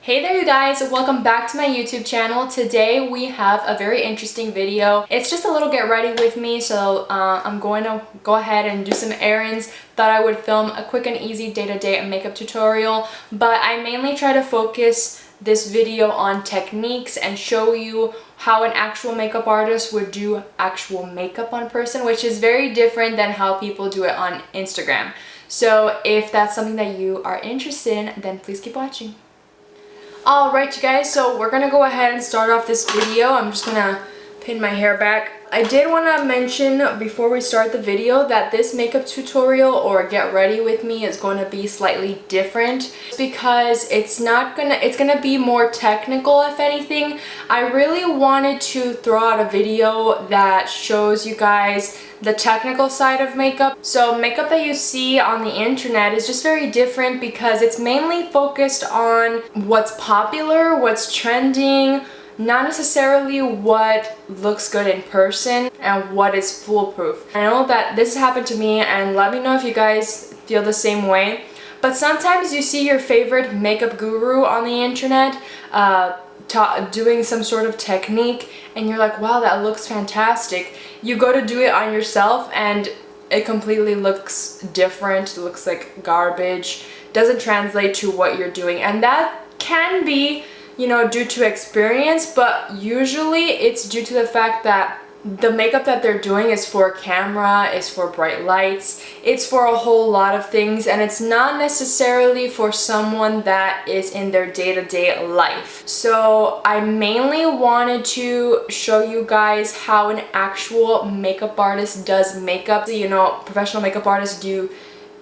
Hey there you guys, welcome back to my YouTube channel. Today we have a very interesting video. It's just a little get ready with me, so I'm going to go ahead and do some errands. Thought I would film a quick and easy day-to-day makeup tutorial, but I mainly try to focus this video on techniques and show you how an actual makeup artist would do actual makeup on person, which is very different than how people do it on Instagram. So if that's something that you are interested in, then please keep watching. Alright you guys, so we're gonna go ahead and start off this video. I'm just gonna pin my hair back. I did want to mention before we start the video that this makeup tutorial or get ready with me is going to be slightly different because it's gonna be more technical. If anything, I really wanted to throw out a video that shows you guys the technical side of makeup. So makeup that you see on the internet is just very different because it's mainly focused on what's popular, what's trending, not necessarily what looks good in person and what is foolproof. I know that this happened to me, and let me know if you guys feel the same way. But sometimes you see your favorite makeup guru on the internet doing some sort of technique and you're like, wow, that looks fantastic. You go to do it on yourself and it completely looks different. It looks like garbage, doesn't translate to what you're doing, and that can be, you know, due to experience, but usually it's due to the fact that the makeup that they're doing is for camera, is for bright lights, it's for a whole lot of things, and it's not necessarily for someone that is in their day-to-day life. So I mainly wanted to show you guys how an actual makeup artist does makeup. You know, professional makeup artists do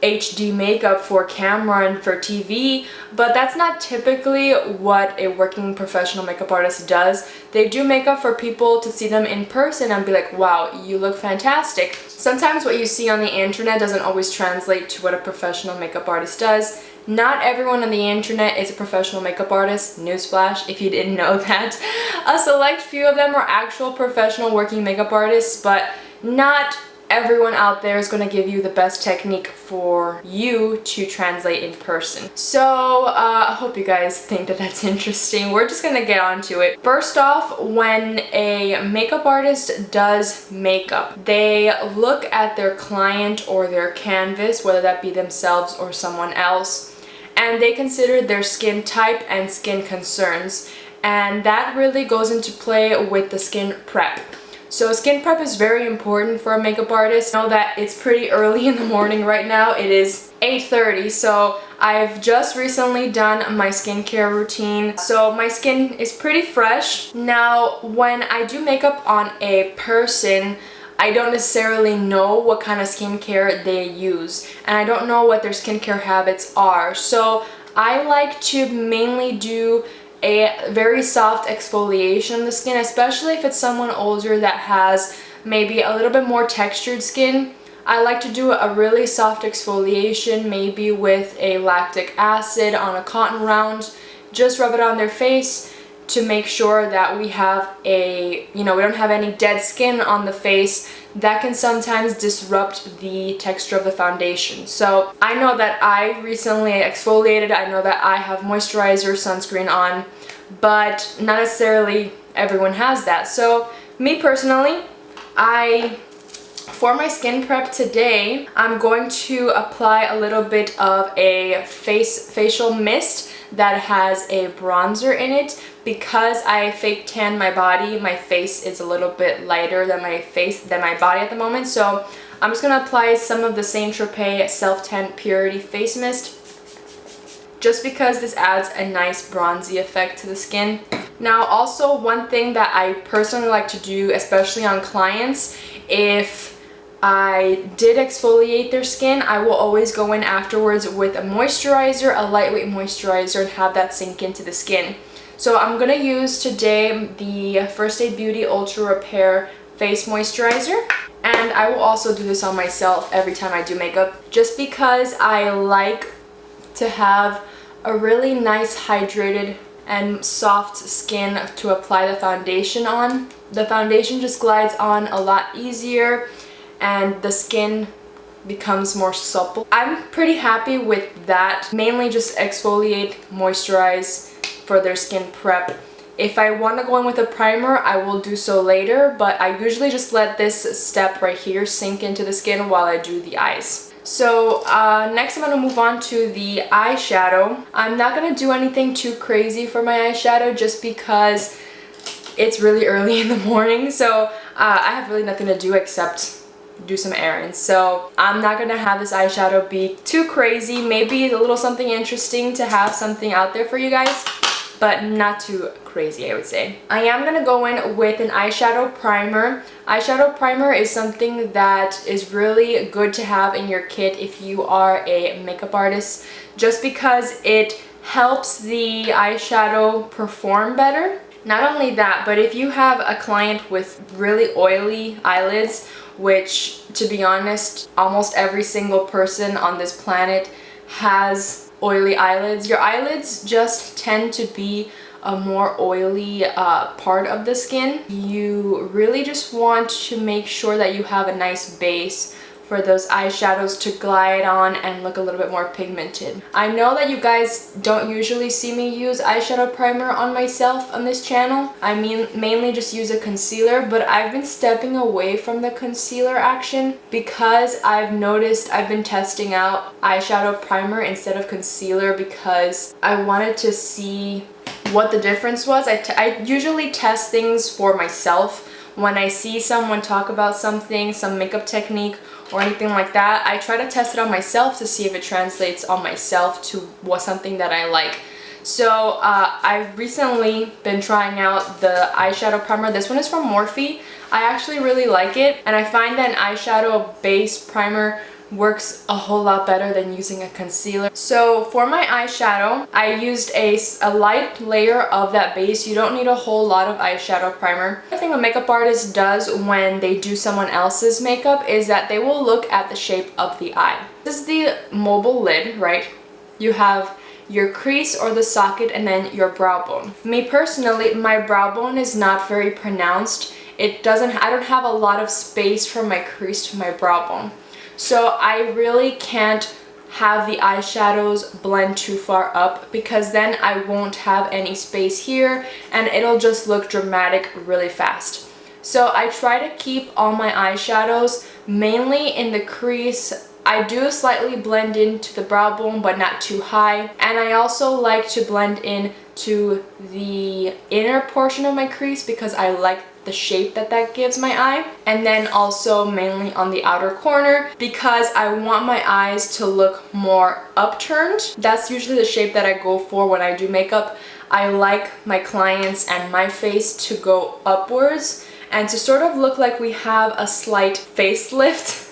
HD makeup for camera and for TV, but that's not typically what a working professional makeup artist does. They do makeup for people to see them in person and be like, wow, you look fantastic. Sometimes what you see on the internet doesn't always translate to what a professional makeup artist does. Not everyone on the internet is a professional makeup artist. Newsflash, if you didn't know that. A select few of them are actual professional working makeup artists, but not everyone out there is going to give you the best technique for you to translate in person. So I hope you guys think that that's interesting. We're just going to get on to it. First off, when a makeup artist does makeup, they look at their client or their canvas, whether that be themselves or someone else, and they consider their skin type and skin concerns, and that really goes into play with the skin prep. So skin prep is very important for a makeup artist. I know that it's pretty early in the morning right now. It is 8:30, so I've just recently done my skincare routine. So my skin is pretty fresh. Now, when I do makeup on a person, I don't necessarily know what kind of skincare they use, and I don't know what their skincare habits are. So I like to mainly do a very soft exfoliation of the skin, especially if it's someone older that has maybe a little bit more textured skin. I like to do a really soft exfoliation, maybe with a lactic acid on a cotton round. Just rub it on their face to make sure that we have we don't have any dead skin on the face. That can sometimes disrupt the texture of the foundation. So I know that I recently exfoliated. I know that I have moisturizer, sunscreen on, but not necessarily everyone has that. So me personally, for my skin prep today, I'm going to apply a little bit of a facial mist that has a bronzer in it. Because I fake tan my body, my face is a little bit lighter than my body at the moment. So I'm just gonna apply some of the Saint Tropez Self Tan Purity Face Mist, just because this adds a nice bronzy effect to the skin. Now, also one thing that I personally like to do, especially on clients, if I did exfoliate their skin, I will always go in afterwards with a moisturizer, a lightweight moisturizer, and have that sink into the skin. So I'm going to use today the First Aid Beauty Ultra Repair Face Moisturizer, and I will also do this on myself every time I do makeup, just because I like to have a really nice hydrated and soft skin to apply the foundation on. The foundation just glides on a lot easier and the skin becomes more supple. I'm pretty happy with that. Mainly just exfoliate, moisturize, for their skin prep. If I want to go in with a primer, I will do so later, but I usually just let this step right here sink into the skin while I do the eyes. So next I'm going to move on to the eyeshadow. I'm not going to do anything too crazy for my eyeshadow just because it's really early in the morning, so I have really nothing to do except do some errands. So I'm not going to have this eyeshadow be too crazy. Maybe a little something interesting to have something out there for you guys, but not too crazy, I would say. I am going to go in with an eyeshadow primer. Eyeshadow primer is something that is really good to have in your kit if you are a makeup artist, just because it helps the eyeshadow perform better. Not only that, but if you have a client with really oily eyelids, which to be honest, almost every single person on this planet has oily eyelids. Your eyelids just tend to be a more oily part of the skin. You really just want to make sure that you have a nice base for those eyeshadows to glide on and look a little bit more pigmented. I know that you guys don't usually see me use eyeshadow primer on myself on this channel. I mean, mainly just use a concealer, but I've been stepping away from the concealer action because I've noticed I've been testing out eyeshadow primer instead of concealer because I wanted to see what the difference was. I usually test things for myself. When I see someone talk about something, some makeup technique or anything like that, I try to test it on myself to see if it translates on myself to something that I like. So I've recently been trying out the eyeshadow primer. This one is from Morphe. I actually really like it, and I find that an eyeshadow base primer works a whole lot better than using a concealer. So for my eyeshadow, I used a light layer of that base. You don't need a whole lot of eyeshadow primer. The thing a makeup artist does when they do someone else's makeup is that they will look at the shape of the eye. This is the mobile lid, right? You have your crease or the socket and then your brow bone. Me personally, my brow bone is not very pronounced. I don't have a lot of space from my crease to my brow bone. So I really can't have the eyeshadows blend too far up because then I won't have any space here and it'll just look dramatic really fast. So I try to keep all my eyeshadows mainly in the crease. I do slightly blend into the brow bone but not too high, and I also like to blend in to the inner portion of my crease because I like the shape that gives my eye, and then also mainly on the outer corner because I want my eyes to look more upturned. That's usually the shape that I go for when I do makeup. I like my clients and my face to go upwards and to sort of look like we have a slight facelift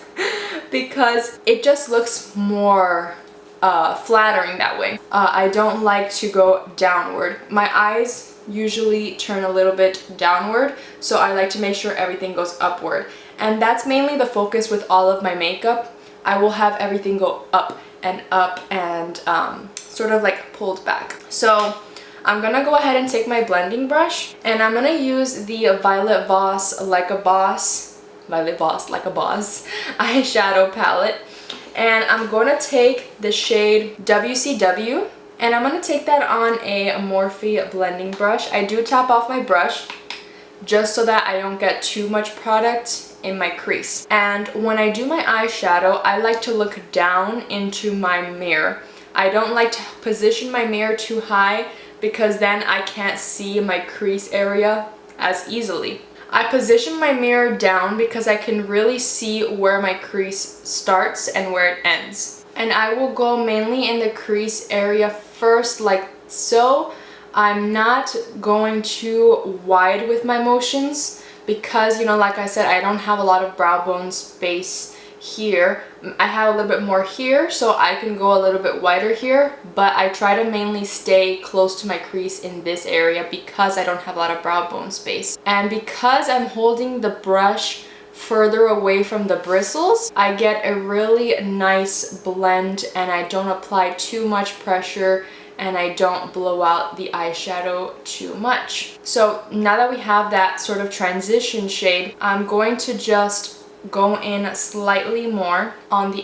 because it just looks more flattering that way. I don't like to go downward. My eyes usually turn a little bit downward, so I like to make sure everything goes upward, and that's mainly the focus with all of my makeup. I will have everything go up and sort of like pulled back. So I'm gonna go ahead and take my blending brush and I'm gonna use the Violet Voss Like a Boss eyeshadow palette, and I'm gonna take the shade WCW. And I'm going to take that on a Morphe blending brush. I do top off my brush just so that I don't get too much product in my crease. And when I do my eyeshadow, I like to look down into my mirror. I don't like to position my mirror too high because then I can't see my crease area as easily. I position my mirror down because I can really see where my crease starts and where it ends. And I will go mainly in the crease area first, like so. I'm not going too wide with my motions because, you know, like I said, I don't have a lot of brow bone space here. I have a little bit more here, so I can go a little bit wider here, but I try to mainly stay close to my crease in this area because I don't have a lot of brow bone space. And because I'm holding the brush further away from the bristles, I get a really nice blend and I don't apply too much pressure and I don't blow out the eyeshadow too much. So now that we have that sort of transition shade, I'm going to just go in slightly more on the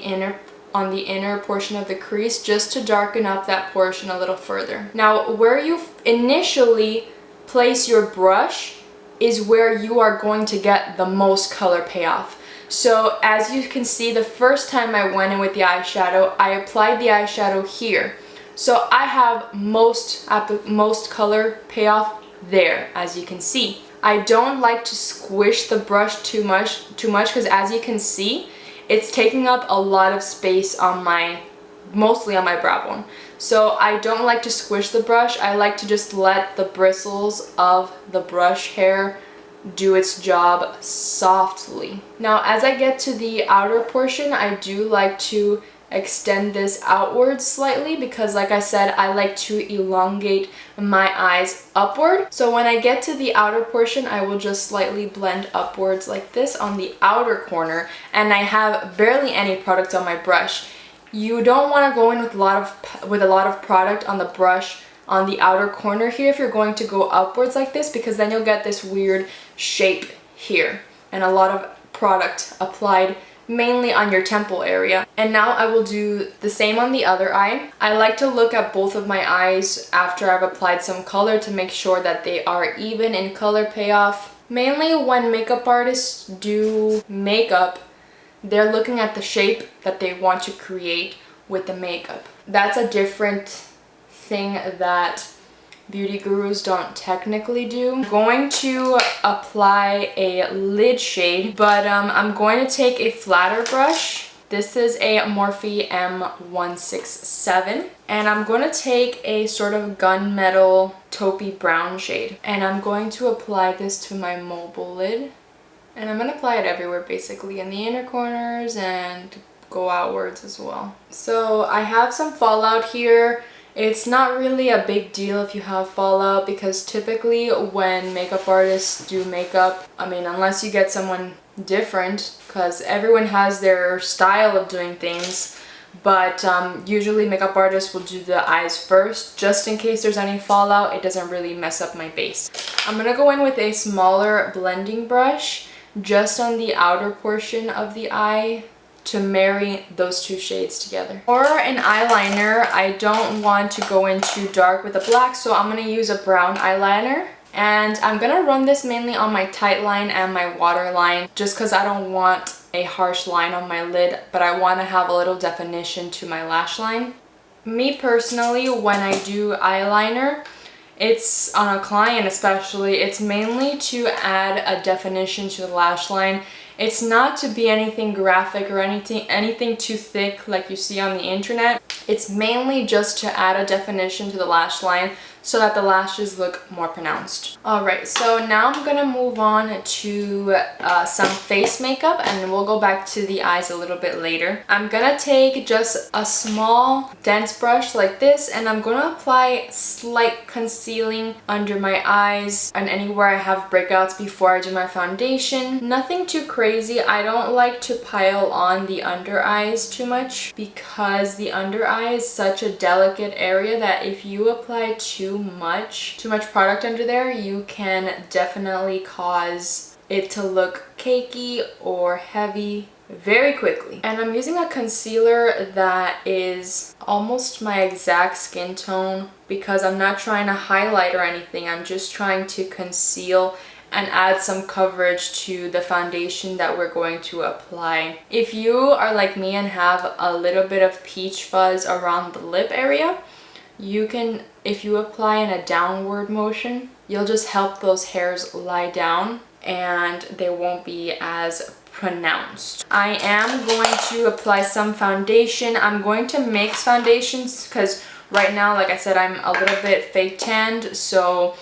on the inner portion of the crease just to darken up that portion a little further. Now, where you initially place your brush is where you are going to get the most color payoff. So as you can see, the first time I went in with the eyeshadow, I applied the eyeshadow here. So I have most color payoff there, as you can see. I don't like to squish the brush too much because as you can see, it's taking up a lot of space on mostly on my brow bone. So I don't like to squish the brush. I like to just let the bristles of the brush hair do its job softly. Now, as I get to the outer portion, I do like to extend this outwards slightly because, like I said, I like to elongate my eyes upward. So when I get to the outer portion, I will just slightly blend upwards like this on the outer corner, and I have barely any product on my brush. You don't want to go in with a lot of product on the brush on the outer corner here if you're going to go upwards like this, because then you'll get this weird shape here and a lot of product applied mainly on your temple area. And now I will do the same on the other eye. I like to look at both of my eyes after I've applied some color to make sure that they are even in color payoff. Mainly when makeup artists do makeup, they're looking at the shape that they want to create with the makeup. That's a different thing that beauty gurus don't technically do. I'm going to apply a lid shade, but I'm going to take a flatter brush. This is a Morphe M167, and I'm going to take a sort of gunmetal taupey brown shade, and I'm going to apply this to my mobile lid, and I'm going to apply it everywhere, basically in the inner corners and go outwards as well. So I have some fallout here. It's not really a big deal if you have fallout, because typically when makeup artists do makeup, I mean, unless you get someone different, because everyone has their style of doing things, but usually makeup artists will do the eyes first, just in case there's any fallout. It doesn't really mess up my base. I'm gonna go in with a smaller blending brush just on the outer portion of the eye to marry those two shades together. For an eyeliner, I don't want to go in too dark with a black, so I'm going to use a brown eyeliner. And I'm going to run this mainly on my tight line and my waterline, just because I don't want a harsh line on my lid, but I want to have a little definition to my lash line. Me personally, when I do eyeliner, it's on a client especially, it's mainly to add a definition to the lash line. It's not to be anything graphic or anything too thick like you see on the internet. It's mainly just to add a definition to the lash line so that the lashes look more pronounced. Alright, so now I'm gonna move on to some face makeup, and we'll go back to the eyes a little bit later. I'm gonna take just a small dense brush like this, and I'm gonna apply slight concealing under my eyes and anywhere I have breakouts before I do my foundation. Nothing too crazy. I don't like to pile on the under eyes too much, because the under eye is such a delicate area that if you apply too much product under there, you can definitely cause it to look cakey or heavy very quickly. And I'm using a concealer that is almost my exact skin tone, because I'm not trying to highlight or anything. I'm just trying to conceal and add some coverage to the foundation that we're going to apply. If you are like me and have a little bit of peach fuzz around the lip area, you can, if you apply in a downward motion, you'll just help those hairs lie down and they won't be as pronounced. I am going to apply some foundation. I'm going to mix foundations because right now, like I said, I'm a little bit fake tanned, so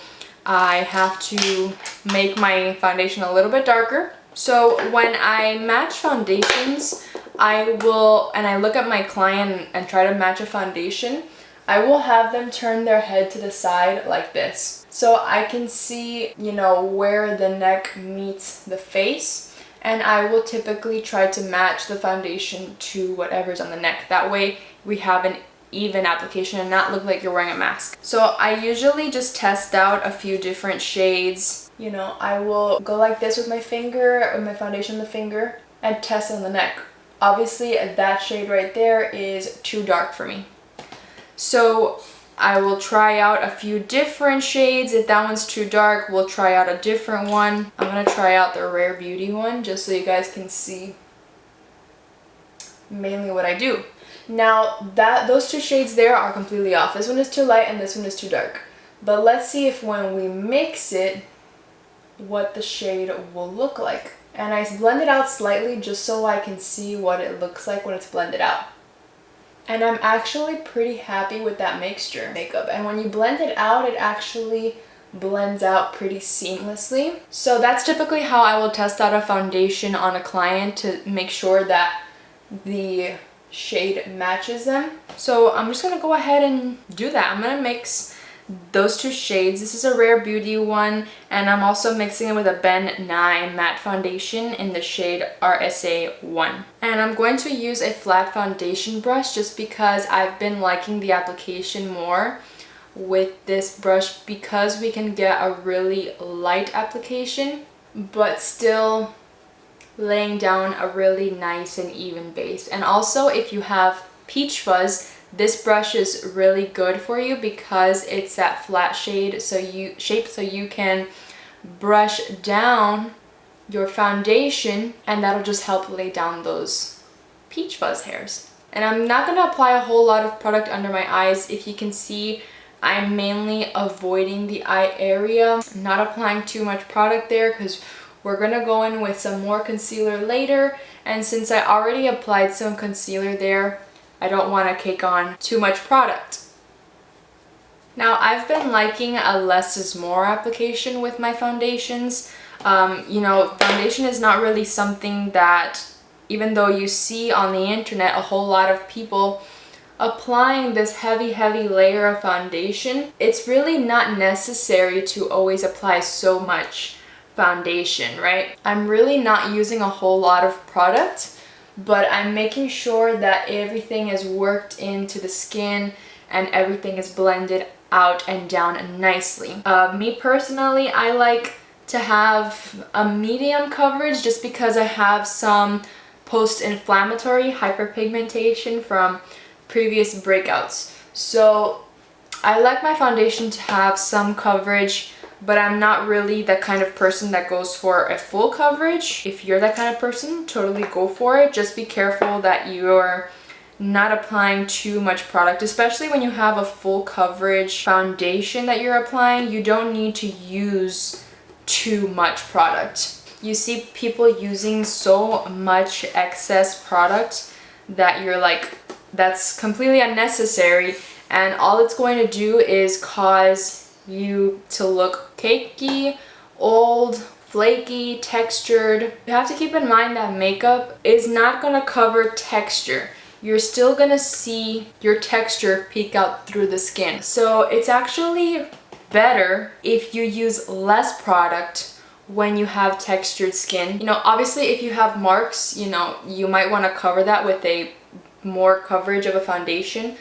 I have to make my foundation a little bit darker. So when I match foundations, I look at my client and try to match a foundation, I will have them turn their head to the side like this, so I can see, you know, where the neck meets the face, and I will typically try to match the foundation to whatever's on the neck. That way we have an even application and not look like you're wearing a mask. So I usually just test out a few different shades. You know, I will go like this with my finger, or my foundation on the finger, and test on the neck. obviously that shade right there is too dark for me. So I will try out a few different shades. If that one's too dark, we'll try out a different one. I'm gonna try out the Rare Beauty one just so you guys can see mainly what I do. Now those two shades there are completely off. This one is too light and this one is too dark. But let's see if when we mix it, what the shade will look like. And I blend it out slightly just so I can see what it looks like when it's blended out. And I'm actually pretty happy with that mixture makeup. And when you blend it out, it actually blends out pretty seamlessly. So that's typically how I will test out a foundation on a client to make sure that the shade matches them. So I'm just gonna go ahead and do that. I'm gonna mix those two shades. This is a Rare Beauty one, and I'm also mixing it with a Ben Nye matte foundation in the shade RSA 1. And I'm going to use a flat foundation brush just because I've been liking the application more with this brush, because we can get a really light application but still laying down a really nice and even base. And also, if you have peach fuzz, this brush is really good for you because it's that flat shade, so you can brush down your foundation and that'll just help lay down those peach fuzz hairs. And I'm not going to apply a whole lot of product under my eyes. If you can see, I'm mainly avoiding the eye area. I'm not applying too much product there because we're going to go in with some more concealer later, and since I already applied some concealer there, I don't want to cake on too much product. Now, I've been liking a less is more application with my foundations. You know, foundation is not really something that, even though you see on the internet a whole lot of people applying this heavy layer of foundation, it's really not necessary to always apply so much foundation, right? I'm really not using a whole lot of product, but I'm making sure that everything is worked into the skin and everything is blended out and down nicely. Me personally, I like to have a medium coverage just because I have some post-inflammatory hyperpigmentation from previous breakouts. So I like my foundation to have some coverage, but I'm not really the kind of person that goes for a full coverage. If you're that kind of person, totally go for it. Just be careful that you're not applying too much product, especially when you have a full coverage foundation that you're applying. You don't need to use too much product. You see people using so much excess product that you're like, that's completely unnecessary, and all it's going to do is cause you to look cakey, old, flaky, textured. You have to keep in mind that makeup is not going to cover texture. You're still going to see your texture peek out through the skin. So it's actually better if you use less product when you have textured skin. You know, obviously if you have marks, you know, you might want to cover that with a more coverage of a foundation,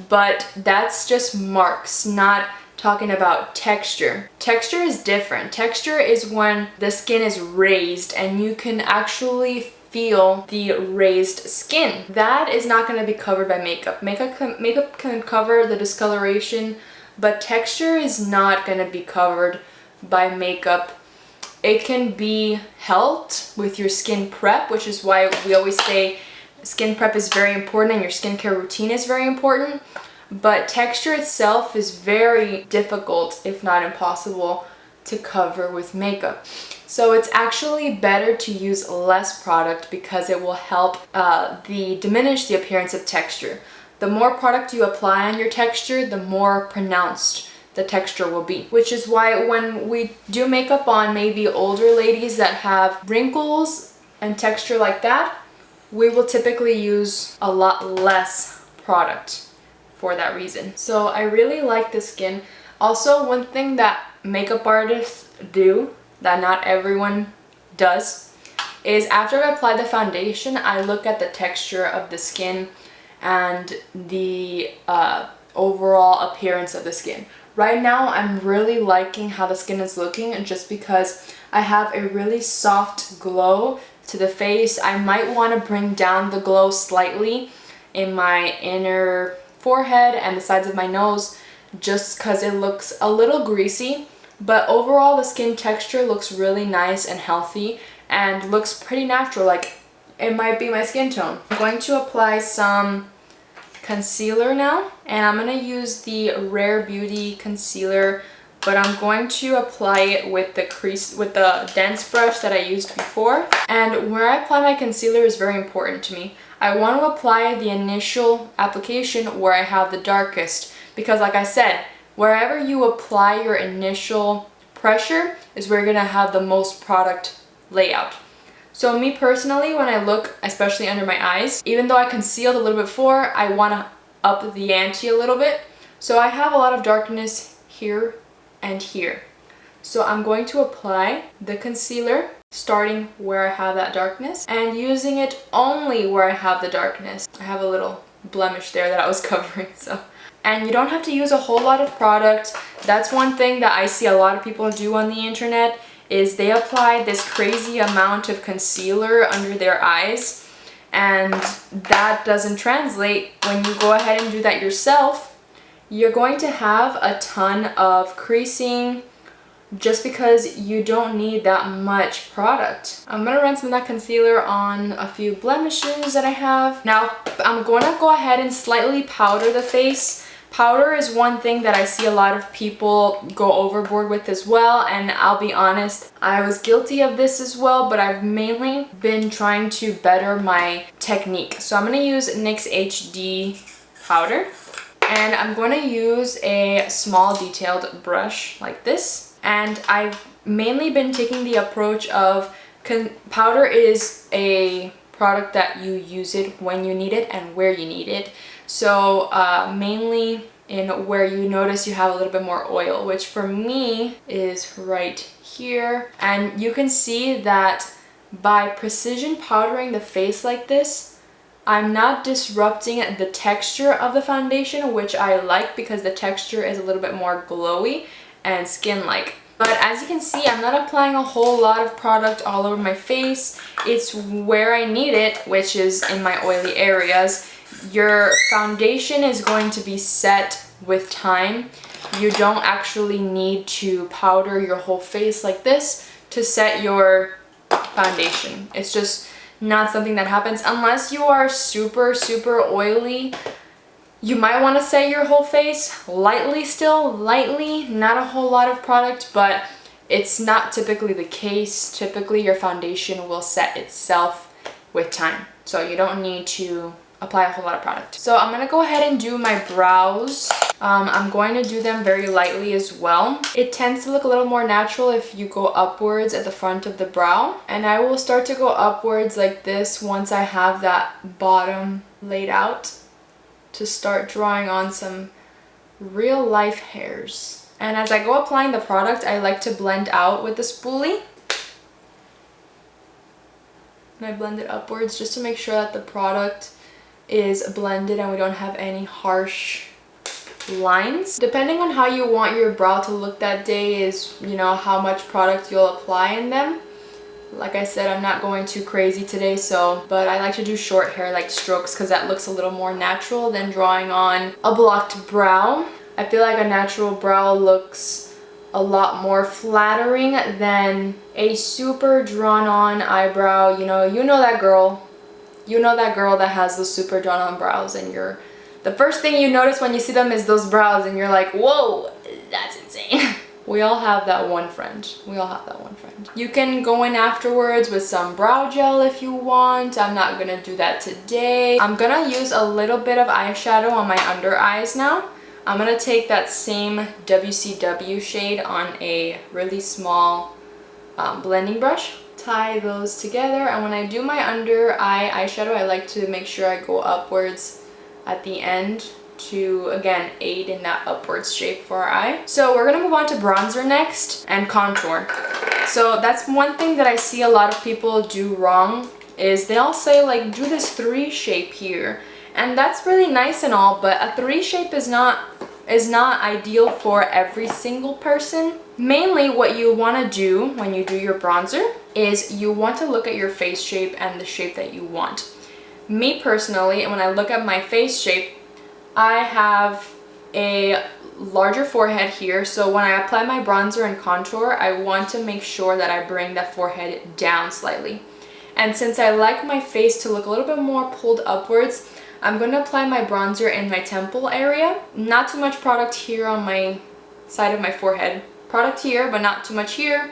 but that's just marks, not talking about texture. Texture is different. Texture is when the skin is raised and you can actually feel the raised skin. That is not going to be covered by makeup. Makeup can cover the discoloration, but texture is not going to be covered by makeup. It can be helped with your skin prep, which is why we always say skin prep is very important and your skincare routine is very important. But texture itself is very difficult, if not impossible, to cover with makeup. So it's actually better to use less product because it will help diminish the appearance of texture. The more product you apply on your texture, the more pronounced the texture will be. Which is why when we do makeup on maybe older ladies that have wrinkles and texture like that, we will typically use a lot less product for that reason. So I really like the skin. Also, one thing that makeup artists do that not everyone does is after I apply the foundation, I look at the texture of the skin and the overall appearance of the skin. Right now, I'm really liking how the skin is looking just because I have a really soft glow to the face. I might want to bring down the glow slightly in my inner forehead and the sides of my nose just because it looks a little greasy. But overall, the skin texture looks really nice and healthy and looks pretty natural, like it might be my skin tone. I'm going to apply some concealer now, and I'm going to use the Rare Beauty concealer, but I'm going to apply it with the dense brush that I used before. And where I apply my concealer is very important to me. I want to apply the initial application where I have the darkest, because like I said, wherever you apply your initial pressure is where you're going to have the most product layout. So me personally, when I look, especially under my eyes, even though I concealed a little bit before, I want to up the ante a little bit. So I have a lot of darkness here and here. So I'm going to apply the concealer starting where I have that darkness and using it only where I have the darkness. I have a little blemish there that I was covering, so. And you don't have to use a whole lot of product. That's one thing that I see a lot of people do on the internet, is they apply this crazy amount of concealer under their eyes, and that doesn't translate. When you go ahead and do that yourself, you're going to have a ton of creasing just because you don't need that much product. I'm gonna run some of that concealer on a few blemishes that I have. Now I'm gonna go ahead and slightly powder the face. Powder is one thing that I see a lot of people go overboard with as well, and I'll be honest, I was guilty of this as well, but I've mainly been trying to better my technique. So I'm going to use NYX HD powder, and I'm going to use a small detailed brush like this, and I've mainly been taking the approach of powder is a product that you use it when you need it and where you need it. So mainly in where you notice you have a little bit more oil, which for me is right here. And you can see that by precision powdering the face like this, I'm not disrupting the texture of the foundation, which I like because the texture is a little bit more glowy and skin-like. But as you can see, I'm not applying a whole lot of product all over my face. It's where I need it, which is in my oily areas. Your foundation is going to be set with time. You don't actually need to powder your whole face like this to set your foundation. It's just not something that happens unless you are super oily. You might want to set your whole face lightly still, not a whole lot of product, but it's not typically the case. Typically your foundation will set itself with time, so you don't need to apply a whole lot of product. So I'm gonna go ahead and do my brows. I'm going to do them very lightly as well. It tends to look a little more natural if you go upwards at the front of the brow, and I will start to go upwards like this once I have that bottom laid out, to start drawing on some real life hairs. And as I go applying the product, I like to blend out with the spoolie. And I blend it upwards just to make sure that the product is blended and we don't have any harsh lines. Depending on how you want your brow to look that day is, you know, how much product you'll apply in them. Like I said, I'm not going too crazy today, but I like to do short hair like strokes because that looks a little more natural than drawing on a blocked brow. I feel like a natural brow looks a lot more flattering than a super drawn on eyebrow. You know that girl. You know that girl that has those super drawn on brows, and the first thing you notice when you see them is those brows, and you're like, whoa, that's insane. We all have that one friend. We all have that one friend. You can go in afterwards with some brow gel if you want. I'm not gonna do that today. I'm gonna use a little bit of eyeshadow on my under eyes now. I'm gonna take that same WCW shade on a really small blending brush. Tie those together, and when I do my under eye eyeshadow, I like to make sure I go upwards at the end to, again, aid in that upwards shape for our eye. So we're gonna move on to bronzer next and contour. So that's one thing that I see a lot of people do wrong, is they all say like, do this 3 shape here, and that's really nice and all, but a 3 shape is not is not ideal for every single person. Mainly what you want to do when you do your bronzer is you want to look at your face shape and the shape that you want. Me personally, when I look at my face shape, I have a larger forehead here, so when I apply my bronzer and contour, I want to make sure that I bring that forehead down slightly. And since I like my face to look a little bit more pulled upwards, I'm going to apply my bronzer in my temple area. Not too much product here on my side of my forehead. Product here, but not too much here,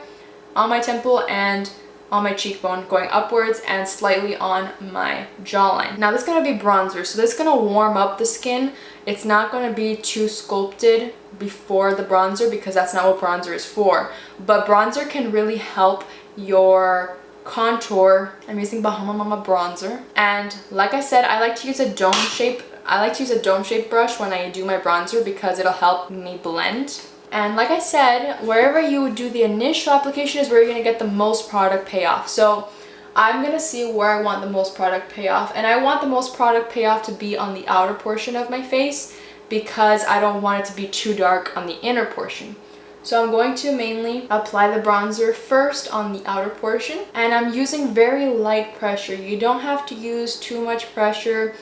on my temple and on my cheekbone, going upwards and slightly on my jawline. Now this is going to be bronzer, so this is going to warm up the skin. It's not going to be too sculpted before the bronzer because that's not what bronzer is for. But bronzer can really help your contour. I'm using Bahama Mama bronzer, and like I said, I like to use a dome shape. I like to use a dome shape brush when I do my bronzer because it'll help me blend. And like I said, wherever you do the initial application is where you're going to get the most product payoff. So I'm going to see where I want the most product payoff, and I want the most product payoff to be on the outer portion of my face because I don't want it to be too dark on the inner portion. So I'm going to mainly apply the bronzer first on the outer portion, and I'm using very light pressure. You don't have to use too much pressure.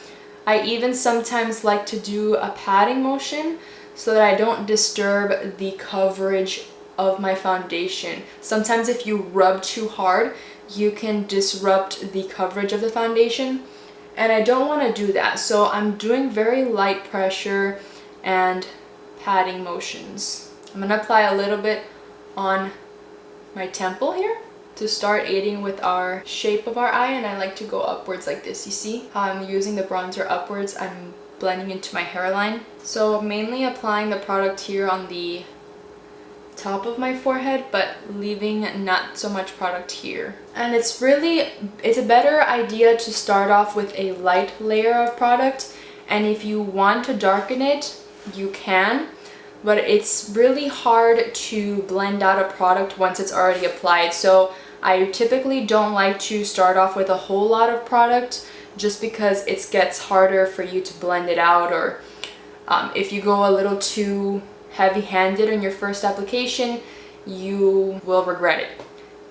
I even sometimes like to do a patting motion so that I don't disturb the coverage of my foundation. Sometimes if you rub too hard, you can disrupt the coverage of the foundation, and I don't want to do that. So I'm doing very light pressure and patting motions. I'm going to apply a little bit on my temple here to start aiding with our shape of our eye, and I like to go upwards like this. You see how I'm using the bronzer upwards? I'm blending into my hairline. So mainly applying the product here on the top of my forehead, but leaving not so much product here. And it's a better idea to start off with a light layer of product, and if you want to darken it, you can. But it's really hard to blend out a product once it's already applied. So I typically don't like to start off with a whole lot of product just because it gets harder for you to blend it out, or if you go a little too heavy-handed in your first application, you will regret it.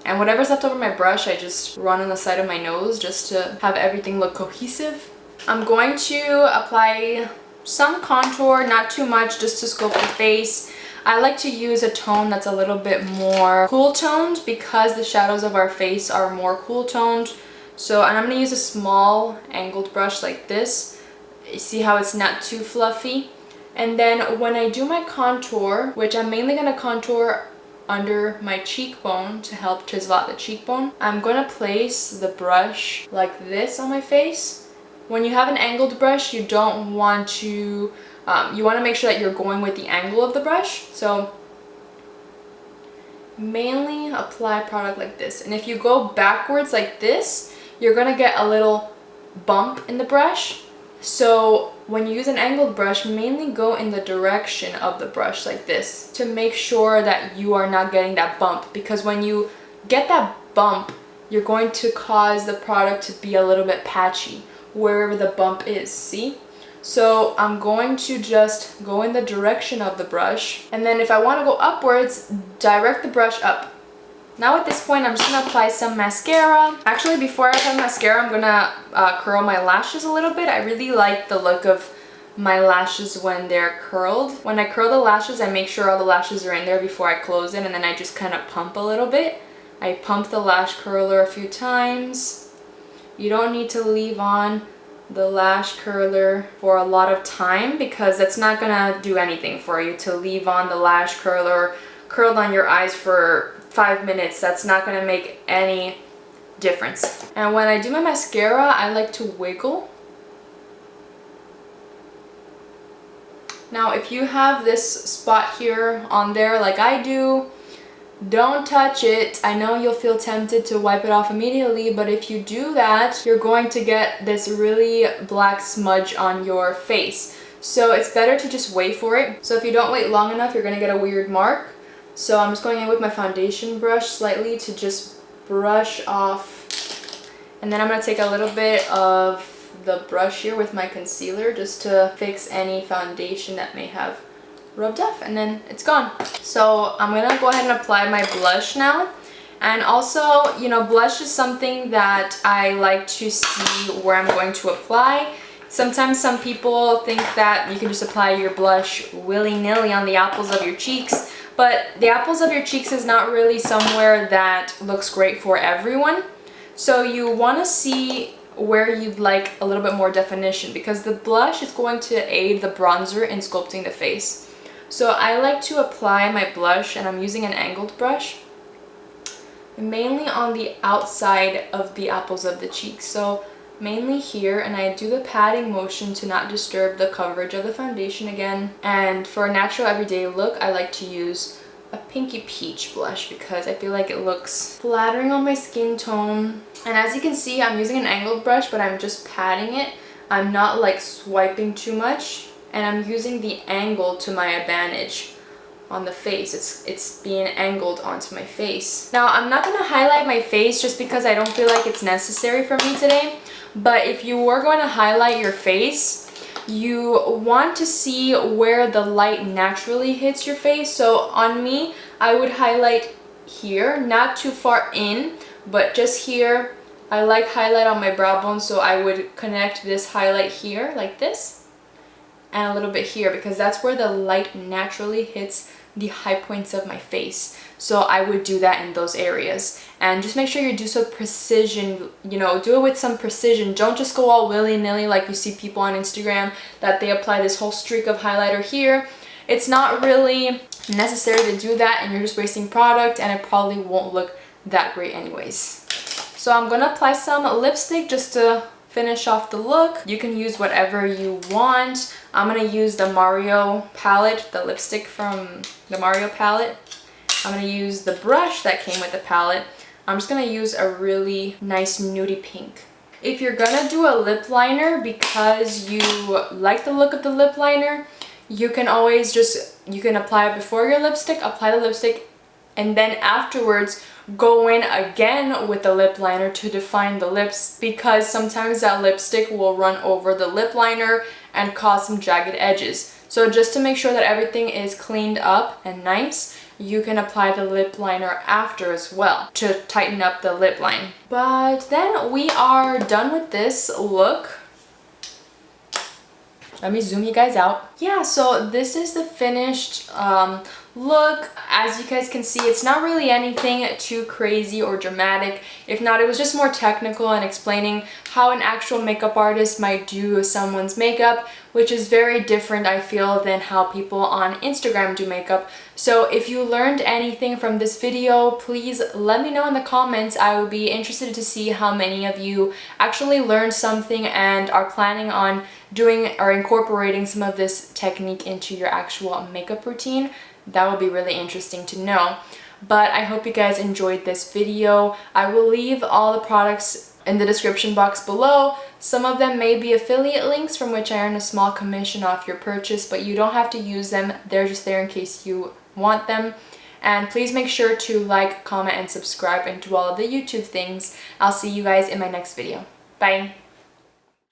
And whatever's left over my brush, I just run on the side of my nose just to have everything look cohesive. I'm going to apply some contour, not too much, just to sculpt the face. I like to use a tone that's a little bit more cool toned because the shadows of our face are more cool toned. So, and I'm going to use a small angled brush like this. You see how it's not too fluffy? And then when I do my contour, which I'm mainly going to contour under my cheekbone to help chisel out the cheekbone, I'm going to place the brush like this on my face. When you have an angled brush, you don't want to, you want to make sure that you're going with the angle of the brush. So mainly apply product like this. And if you go backwards like this, you're going to get a little bump in the brush. So when you use an angled brush, mainly go in the direction of the brush like this to make sure that you are not getting that bump, because when you get that bump, you're going to cause the product to be a little bit patchy wherever the bump is, see? So I'm going to just go in the direction of the brush, and then if I want to go upwards, direct the brush up. Now at this point, I'm just going to apply some mascara. Actually, before I apply mascara, I'm going to curl my lashes a little bit. I really like the look of my lashes when they're curled. When I curl the lashes, I make sure all the lashes are in there before I close it, and then I just kind of pump a little bit. I pump the lash curler a few times. You don't need to leave on the lash curler for a lot of time because that's not going to do anything for you to leave on the lash curler curled on your eyes for 5 minutes. That's not going to make any difference. And when I do my mascara, I like to wiggle. Now if you have this spot here on there like I do, don't touch it. I know you'll feel tempted to wipe it off immediately, but if you do that, you're going to get this really black smudge on your face. So it's better to just wait for it. So if you don't wait long enough, you're going to get a weird mark. So I'm just going in with my foundation brush slightly to just brush off. And then I'm going to take a little bit of the brush here with my concealer just to fix any foundation that may have rubbed off, and then it's gone. So I'm gonna go ahead and apply my blush now. And also, you know, blush is something that I like to see where I'm going to apply. Sometimes some people think that you can just apply your blush willy-nilly on the apples of your cheeks, but the apples of your cheeks is not really somewhere that looks great for everyone. So you want to see where you'd like a little bit more definition, because the blush is going to aid the bronzer in sculpting the face. So I like to apply my blush, and I'm using an angled brush, mainly on the outside of the apples of the cheeks. So mainly here, and I do the patting motion to not disturb the coverage of the foundation again. And for a natural everyday look, I like to use a pinky peach blush because I feel like it looks flattering on my skin tone. And as you can see, I'm using an angled brush, but I'm just patting it. I'm not like swiping too much, and I'm using the angle to my advantage on the face. It's being angled onto my face. Now, I'm not going to highlight my face just because I don't feel like it's necessary for me today. But if you were going to highlight your face, you want to see where the light naturally hits your face. So on me, I would highlight here, not too far in, but just here. I like highlight on my brow bone, so I would connect this highlight here like this, and a little bit here, because that's where the light naturally hits the high points of my face. So I would do that in those areas, and just make sure you do some precision, you know, do it with some precision. Don't just go all willy-nilly like you see people on Instagram that they apply this whole streak of highlighter here. It's not really necessary to do that, and you're just wasting product, and it probably won't look that great anyways. So I'm gonna apply some lipstick just to finish off the look. You can use whatever you want. I'm gonna use the Mario palette, the lipstick from the Mario palette. I'm gonna use the brush that came with the palette. I'm just gonna use a really nice nudie pink. If you're gonna do a lip liner because you like the look of the lip liner, you can always you can apply it before your lipstick, apply the lipstick, and then afterwards go in again with the lip liner to define the lips, because sometimes that lipstick will run over the lip liner and cause some jagged edges. So just to make sure that everything is cleaned up and nice, you can apply the lip liner after as well to tighten up the lip line. But then we are done with this look. Let me zoom you guys out. Yeah, so this is the finished look. As you guys can see, it's not really anything too crazy or dramatic. If not, it was just more technical and explaining how an actual makeup artist might do someone's makeup, which is very different, I feel, than how people on Instagram do makeup. So if you learned anything from this video, please let me know in the comments. I would be interested to see how many of you actually learned something and are planning on doing or incorporating some of this technique into your actual makeup routine. That would be really interesting to know. But I hope you guys enjoyed this video. I will leave all the products in the description box below. Some of them may be affiliate links from which I earn a small commission off your purchase, but you don't have to use them. They're just there in case you want them. And please make sure to like, comment, and subscribe, and do all of the YouTube things. I'll see you guys in my next video. Bye!